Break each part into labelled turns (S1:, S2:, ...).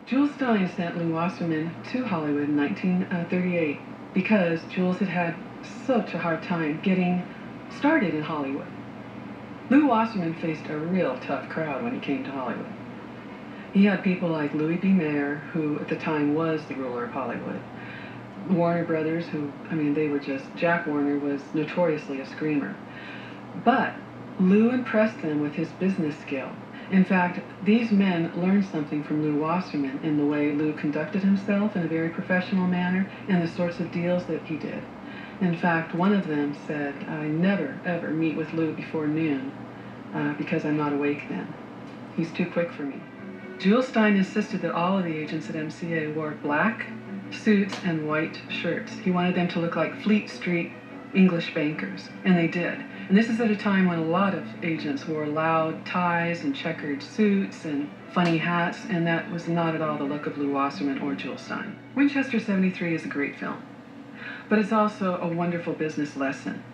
S1: Jules Stein sent Lew Wasserman to Hollywood in 1938 because Jules had had such a hard time getting started in Hollywood. Lew Wasserman faced a real tough crowd when he came to Hollywood. He had people like Louis B. Mayer, who at the time was the ruler of Hollywood. Warner Brothers, they were just, Jack Warner was notoriously a screamer. But Lew impressed them with his business skill. In fact, these men learned something from Lew Wasserman in the way Lew conducted himself in a very professional manner and the sorts of deals that he did. In fact, one of them said, "I never, ever meet with Lew before noon because I'm not awake then. He's too quick for me." Jules Stein insisted that all of the agents at MCA wore black suits and white shirts. He wanted them to look like Fleet Street English bankers, and they did. And this is at a time when a lot of agents wore loud ties and checkered suits and funny hats, and that was not at all the look of Lew Wasserman or Jules Stein. Winchester 73 is a great film, but it's also a wonderful business lesson.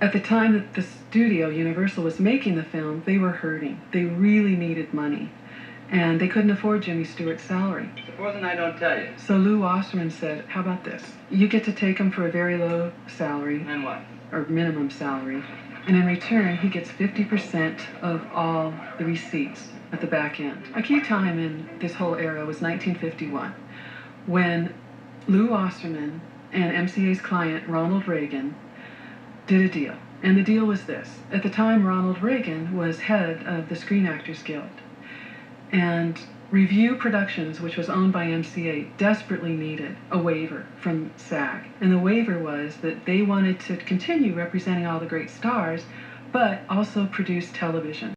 S1: At the time that the studio, Universal, was making the film, they were hurting. They really needed money, and they couldn't afford Jimmy Stewart's salary.
S2: Supposing I don't tell you.
S1: So Lew Wasserman said, "How about this? You get to take him for a very low salary."
S2: And what?
S1: Or minimum salary, and in return he gets 50% of all the receipts at the back end. A key time in this whole era was 1951, when Lew Wasserman and MCA's client Ronald Reagan did a deal. And the deal was this. At the time, Ronald Reagan was head of the Screen Actors Guild, and Review Productions, which was owned by MCA, desperately needed a waiver from SAG. And the waiver was that they wanted to continue representing all the great stars, but also produce television.